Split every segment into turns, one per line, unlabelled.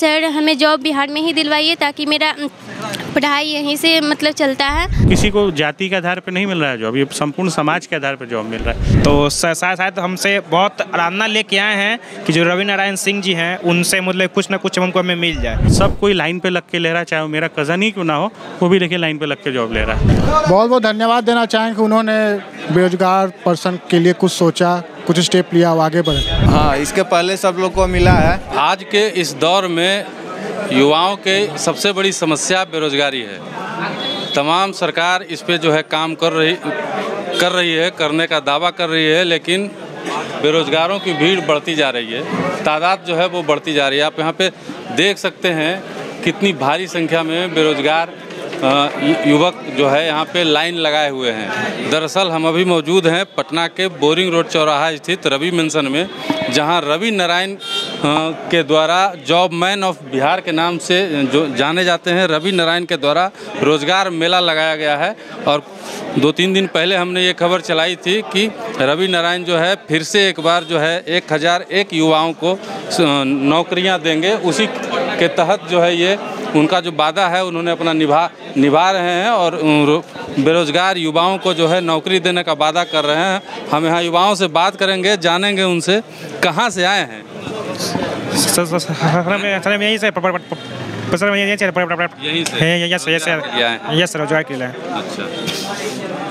Sir हमें job Bihar में ही दिलवाइए ताकि मेरा पढ़ाई यहीं से मतलब चलता है।
किसी को जाति के आधार पर नहीं मिल रहा है जॉब, ये संपूर्ण समाज के आधार पर जॉब मिल रहा है।
तो शायद हमसे बहुत आराधना लेके आए हैं कि जो रवि नारायण सिंह जी हैं उनसे मतलब कुछ ना कुछ हमको हमें मिल जाए।
सब कोई लाइन पे लग के ले रहा है, चाहे वो मेरा कज़न ही क्यों ना हो, वो भी देखिए लाइन पे लग के जॉब ले रहा है।
बहुत बहुत धन्यवाद देना चाहें कि उन्होंने बेरोजगार पर्सन के लिए कुछ सोचा, कुछ स्टेप लिया, आगे बढ़े।
हाँ, इसके पहले सब लोग को मिला है।
आज के इस दौर में युवाओं के सबसे बड़ी समस्या बेरोजगारी है। तमाम सरकार इस पे जो है काम कर रही है, करने का दावा कर रही है, लेकिन बेरोजगारों की भीड़ बढ़ती जा रही है, तादाद जो है वो बढ़ती जा रही है। आप यहाँ पे देख सकते हैं कितनी भारी संख्या में बेरोजगार युवक जो है यहाँ पे लाइन लगाए हुए हैं। दरअसल हम अभी मौजूद हैं पटना के बोरिंग रोड चौराहा स्थित रवि मेंशन में, जहाँ रवि नारायण के द्वारा जॉब मैन ऑफ बिहार के नाम से जो जाने जाते हैं, रवि नारायण के द्वारा रोजगार मेला लगाया गया है। और 2-3 दिन पहले हमने ये खबर चलाई थी कि रवि नारायण जो है फिर से एक बार जो है 1001 युवाओं को नौकरियां देंगे। उसी के तहत जो है ये उनका जो वादा है उन्होंने अपना निभा रहे हैं और बेरोजगार युवाओं को जो है नौकरी देने का वादा कर रहे हैं। हम यहाँ युवाओं से बात करेंगे, जानेंगे उनसे कहाँ से आए हैं।
यही से रोजगार के लिए।
अच्छा,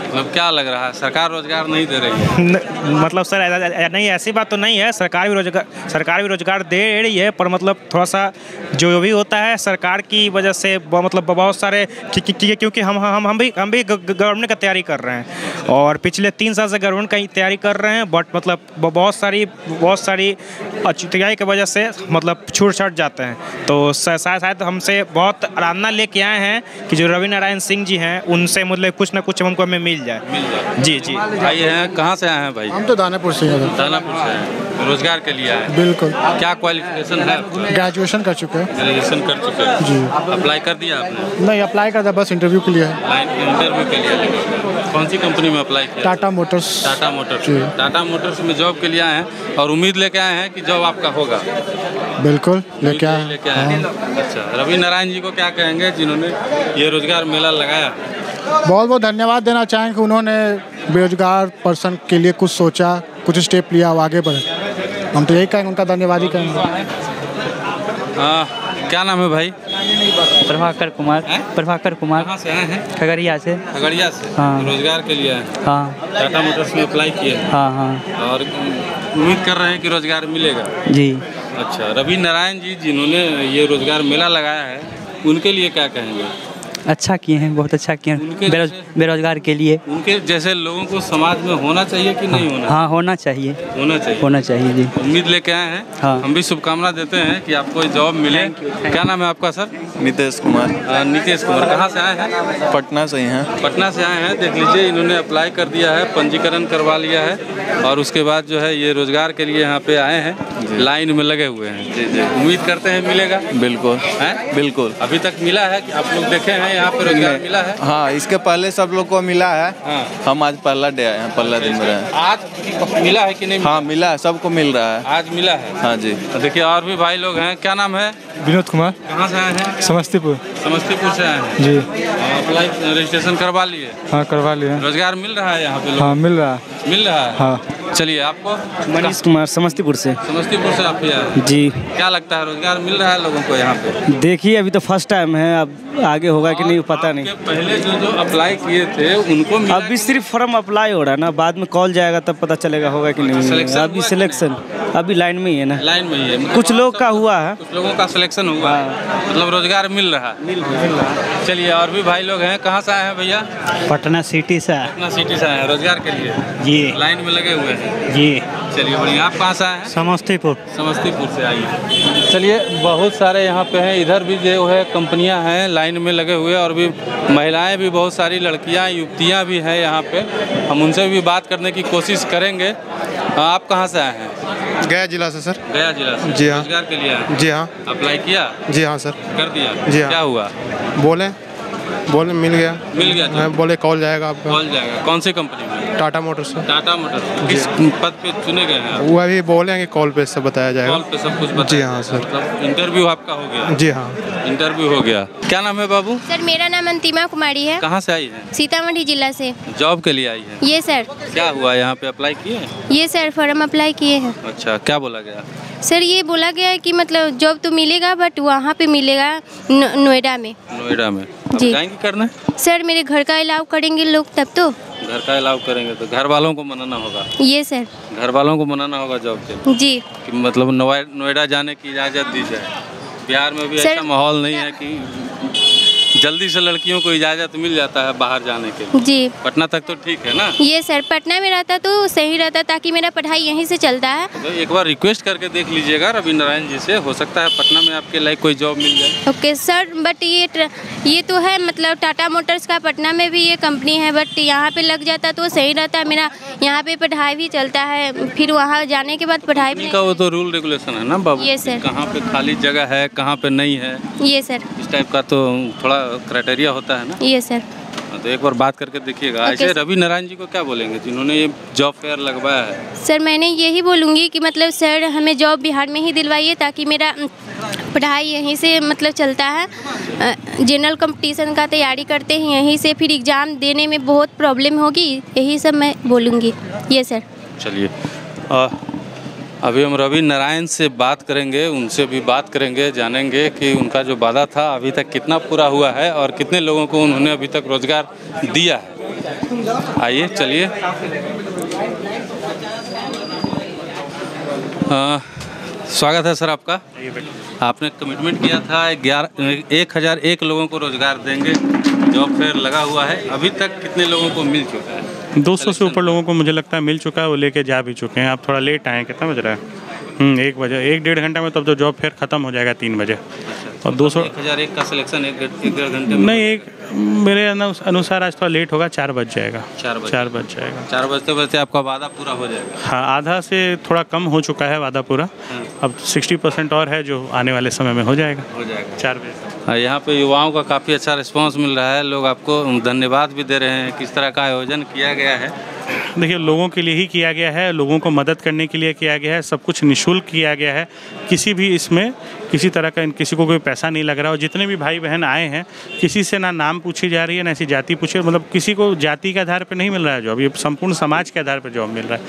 मतलब क्या लग रहा है, सरकार रोजगार नहीं दे रही है?
मतलब सर नहीं, ऐसी बात तो नहीं है, सरकार भी रोजगार दे रही है, पर मतलब थोड़ा सा जो भी होता है सरकार की वजह से मतलब बहुत सारे क्योंकि हम भी गवर्नमेंट का तैयारी कर रहे हैं और पिछले 3 साल से गवर्नमेंट का तैयारी कर रहे हैं, बट मतलब बहुत सारी तैयारी की वजह से मतलब छूट छाट जाते हैं। तो शायद हमसे बहुत आराधना लेके आए हैं कि जो रवि नारायण सिंह जी हैं उनसे मतलब कुछ ना कुछ हमको हमें मिल जाए। जी जी।
भाई हैं, कहाँ से आए हैं भाई?
हम तो दानापुर से हैं।
दानापुर से हैं, रोजगार के लिए आए?
बिल्कुल।
क्या क्वालिफिकेशन है?
ग्रेजुएशन कर चुके हैं।
ग्रेजुएशन कर चुके हैं
जी।
अप्लाई कर दिया आपने?
नहीं, अप्लाई कर दिया, बस इंटरव्यू के लिए है।
इंटरव्यू के लिए कौन सी कंपनी में अप्लाई किया?
टाटा मोटर्स।
टाटा मोटर्स में जॉब के लिए आए हैं और उम्मीद लेके आए हैं कि जॉब आपका होगा?
बिल्कुल लेके आए हैं।
अच्छा, रवि नारायण जी को क्या कहेंगे जिन्होंने ये रोजगार मेला लगाया?
बहुत बहुत धन्यवाद देना चाहें कि उन्होंने बेरोजगार पर्सन के लिए कुछ सोचा, कुछ स्टेप लिया, आगे बढ़े। हम तो यही कहेंगे, उनका धन्यवाद ही कहेंगे।
क्या नाम है भाई?
प्रभाकर कुमार।
कहाँ से आए हैं?
खगड़िया से।
हाँ। रोजगार के लिए आए?
हाँ।
टाटा मोटर्स में अप्लाई किए हैं?
हाँ।
और उम्मीद कर रहे हैं कि रोजगार मिलेगा?
जी।
अच्छा, रवि नारायण जी जिन्होंने ये रोजगार मेला लगाया है उनके लिए क्या कहेंगे?
अच्छा किए हैं, बहुत अच्छा किए हैं बेरोजगार के लिए।
उनके जैसे लोगों को समाज में होना चाहिए कि नहीं होना?
हाँ, होना चाहिए जी।
उम्मीद लेके आए हैं।
हाँ।
हम भी शुभकामना देते हैं कि आपको जॉब मिले। क्या नाम है आपका सर?
नीतीश कुमार।
नीतीश कुमार। कहाँ से आए हैं?
पटना से ही हैं।
पटना से आए हैं। देख लीजिए, इन्होंने अप्लाई कर दिया है, पंजीकरण करवा लिया है और उसके बाद जो है ये रोजगार के लिए यहाँ पे आए हैं, लाइन में लगे हुए हैं।
जी जी।
उम्मीद करते हैं मिलेगा?
बिल्कुल
है,
बिल्कुल।
अभी तक मिला है कि आप लोग देखे हैं यहाँ पे रोजगार मिला है?
हाँ, इसके पहले सब लोग को मिला है।
हाँ।
हम आज पहला डे आए हैं, पहला दिन में रहे।
आज मिला है कि नहीं?
हाँ, मिला है, सबको मिल रहा है।
आज मिला है?
हाँ जी।
देखिए और भी भाई लोग हैं। क्या नाम है?
विनोद कुमार।
कहाँ से आए हैं?
समस्तीपुर
से आए हैं
जी।
अप्लाई रजिस्ट्रेशन करवा लिए?
हाँ, करवा लिए।
रोजगार मिल रहा है यहाँ पे?
हाँ, मिल रहा है।
हाँ। चलिए, आपको?
मनीष कुमार, समस्तीपुर से
आप ही आए?
जी।
क्या लगता है, रोजगार मिल रहा है लोगों को यहाँ पे?
देखिए, अभी तो फर्स्ट टाइम है, अब आगे होगा कि नहीं पता नहीं।
पहले जो अप्लाई किए थे उनको मिला?
अभी सिर्फ फॉर्म अप्लाई हो रहा है ना, बाद में कॉल जाएगा तब पता चलेगा होगा कि नहीं। अभी सिलेक्शन अभी लाइन में ही है ना?
लाइन में ही है।
कुछ लोग का हुआ है,
कुछ लोगों का सिलेक्शन हुआ है, मतलब रोजगार मिल रहा है। चलिए, और भी भाई लोग हैं। कहाँ से आए हैं भैया?
पटना सिटी से।
पटना सिटी से आए हैं रोजगार के लिए?
जी।
लाइन में लगे हुए हैं?
जी।
चलिए बढ़िया। आप कहाँ से आए हैं?
समस्तीपुर
से आइए। चलिए, बहुत सारे यहाँ पे हैं, इधर भी जो है कंपनियाँ हैं लाइन में लगे हुए, और भी महिलाएं भी, बहुत सारी लड़कियाँ युवतियाँ भी हैं यहाँ पे। हम उनसे भी बात करने की कोशिश करेंगे। आप कहाँ से आए हैं?
गया जिला से सर।
गया जिला से?
जी हाँ।
रोजगार के लिए आए?
जी हाँ।
अप्लाई किया?
जी हाँ सर।
कर दिया?
जी हाँ।
क्या हुआ?
बोले मिल गया।
हाँ,
बोले कॉल जाएगा आपका।
कॉल जाएगा? कौन सी कंपनी में?
टाटा मोटर्स से।
टाटा मोटर्स किस पद पे चुने गए हैं आप?
वो अभी बोलेंगे कॉल पे सब बताया जाएगा।
कॉल पे सब कुछ बताया?
जी हाँ सर।
मतलब इंटरव्यू आपका हो गया?
जी हाँ,
इंटरव्यू हो गया। क्या नाम है बाबू?
सर मेरा नाम अंतिमा कुमारी है।
कहाँ से आई है?
सीतामढ़ी जिला से।
जॉब के लिए आई है?
ये सर।
क्या हुआ, यहाँ पे अप्लाई किए?
ये सर फॉर्म अप्लाई किए हैं।
अच्छा, क्या बोला गया?
सर ये बोला गया है कि मतलब जॉब तो मिलेगा बट वहाँ पे मिलेगा नोएडा में।
नोएडा में? अब
जी।
जाएंगी करने?
सर मेरे घर का अलाउ करेंगे लोग तब तो।
घर का अलाउ करेंगे तो घर वालों को मनाना होगा?
ये सर।
घर वालों को मनाना होगा जॉब के लिए?
जी।
कि मतलब नोएडा जाने की इजाज़त दी जाए। बिहार में भी
सर,
ऐसा माहौल नहीं है कि जल्दी से लड़कियों को इजाज़त मिल जाता है बाहर जाने के लिए।
जी।
पटना तक तो ठीक है ना?
ये सर पटना में रहता तो सही रहता ताकि मेरा पढ़ाई यहीं से चलता है।
तो एक बार रिक्वेस्ट करके देख लीजिएगा रवि नारायण जी से, हो सकता है पटना में आपके लायक कोई जॉब मिल जाए।
ओके सर, बट ये तो है मतलब टाटा मोटर्स का पटना में भी ये कंपनी है, बट यहाँ पे लग जाता तो सही रहता। मेरा यहाँ पे पढ़ाई भी चलता है, फिर वहाँ जाने के बाद पढ़ाई भी
का वो तो रूल रेगुलेशन है ना बाबू?
ये सर।
कहाँ पे खाली जगह है, कहाँ पे नहीं है,
ये सर।
इस टाइप का तो थोड़ा क्राइटेरिया होता है ना?
ये सर।
तो एक बार बात करके देखिएगा।
ओके
ऐसे
सर।
रवि नारायण जी को क्या बोलेंगे जिन्होंने ये जॉब फेयर लगवाया है?
सर मैंने यही बोलूँगी कि मतलब सर हमें जॉब बिहार में ही दिलवाइए ताकि मेरा पढ़ाई यहीं से मतलब चलता है। जनरल कंपटीशन का तैयारी करते हैं यहीं से, फिर एग्ज़ाम देने में बहुत प्रॉब्लम होगी, यही सब मैं बोलूँगी। ये सर।
चलिए अभी हम रवि नारायण से बात करेंगे, उनसे भी बात करेंगे, जानेंगे कि उनका जो वादा था अभी तक कितना पूरा हुआ है और कितने लोगों को उन्होंने अभी तक रोजगार दिया है। आइए चलिए। स्वागत है सर आपका। आपने कमिटमेंट किया था 1001 लोगों को रोजगार देंगे, जॉब फेयर लगा हुआ है, अभी तक कितने लोगों को मिल चुका है?
200 से ऊपर लोगों को मुझे लगता है मिल चुका है, वो लेके जा भी चुके हैं। आप थोड़ा लेट आए, कितना बज रहा है? 1 बजे, 1-1.5 घंटा में तब तो जॉब फेयर ख़त्म हो जाएगा 3 बजे। और 200
1001 का सिलेक्शन 1-1.5 घंटे में?
नहीं, मेरे अनुसार आज थोड़ा लेट होगा, 4 बज जाएगा। 4 बज जाएगा।
4 बजते बजते आपका वादा पूरा हो जाएगा?
हाँ, आधा से थोड़ा कम हो चुका है वादा पूरा। अब 60% और है जो आने वाले समय में हो जाएगा। 4 बजे।
यहाँ पे युवाओं का काफ़ी अच्छा रिस्पांस मिल रहा है, लोग आपको धन्यवाद भी दे रहे हैं। किस तरह का आयोजन किया गया है?
देखिए, लोगों के लिए ही किया गया है, लोगों को मदद करने के लिए किया गया है, सब कुछ निःशुल्क किया गया है। किसी भी इसमें किसी तरह का किसी को कोई पैसा नहीं लग रहा। और जितने भी भाई बहन आए हैं, किसी से ना नाम पूछी जा रही है ना ऐसी जाति पूछी, मतलब किसी को जाति के आधार पर नहीं मिल रहा है जॉब, ये संपूर्ण समाज के आधार पर जॉब मिल रहा है।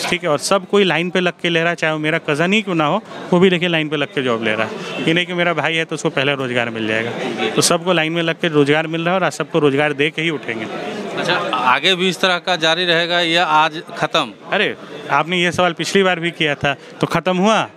ठीक है, और सब कोई लाइन पे लग के ले रहा है, चाहे वो मेरा कज़न ही क्यों ना हो, वो भी देखिए लाइन पे लग के जॉब ले रहा है। ये नहीं कि मेरा भाई है तो उसको पहले रोजगार मिल जाएगा, तो सबको लाइन में लग के रोजगार मिल रहा है और आज सबको रोजगार दे के ही उठेंगे।
अच्छा, आगे भी इस तरह का जारी रहेगा या आज ख़त्म?
अरे, आपने ये सवाल पिछली बार भी किया था, तो ख़त्म हुआ?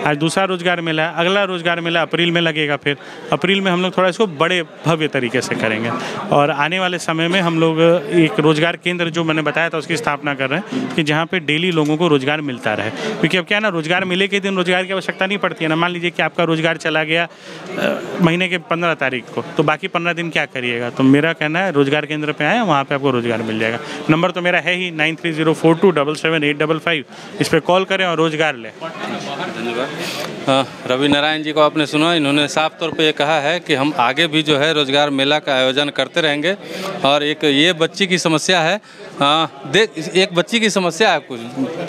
आज दूसरा रोजगार मिला, अगला रोजगार मिला, अप्रैल में लगेगा। फिर अप्रैल में हम लोग थोड़ा इसको बड़े भव्य तरीके से करेंगे और आने वाले समय में हम लोग एक रोजगार केंद्र जो मैंने बताया था उसकी स्थापना कर रहे हैं कि जहाँ पे डेली लोगों को रोजगार मिलता रहे। क्योंकि अब क्या ना, रोजगार मिले के दिन रोजगार की आवश्यकता नहीं पड़ती है ना। मान लीजिए कि आपका रोजगार चला गया महीने के 15 तारीख को, तो बाकी 15 दिन क्या करिएगा? तो मेरा कहना है रोजगार केंद्र पे आए, वहाँ पे आपको रोजगार मिल जाएगा। नंबर तो मेरा है ही 9304277855, इस पर कॉल करें और रोजगार लें।
धन्यवाद। रवि नारायण जी को आपने सुना, इन्होंने साफ तौर पे ये कहा है कि हम आगे भी जो है रोजगार मेला का आयोजन करते रहेंगे। और एक ये बच्ची की समस्या है, एक बच्ची की समस्या है, कुछ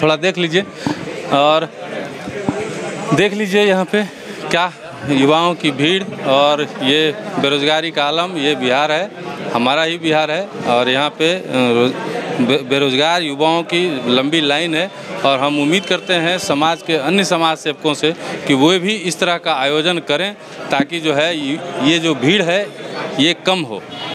थोड़ा देख लीजिए और देख लीजिए यहाँ पे क्या युवाओं की भीड़ और ये बेरोजगारी का आलम। ये बिहार है, हमारा ही बिहार है और यहाँ पे बेरोजगार युवाओं की लंबी लाइन है। और हम उम्मीद करते हैं समाज के अन्य समाज सेवकों से कि वो भी इस तरह का आयोजन करें ताकि जो है ये जो भीड़ है ये कम हो।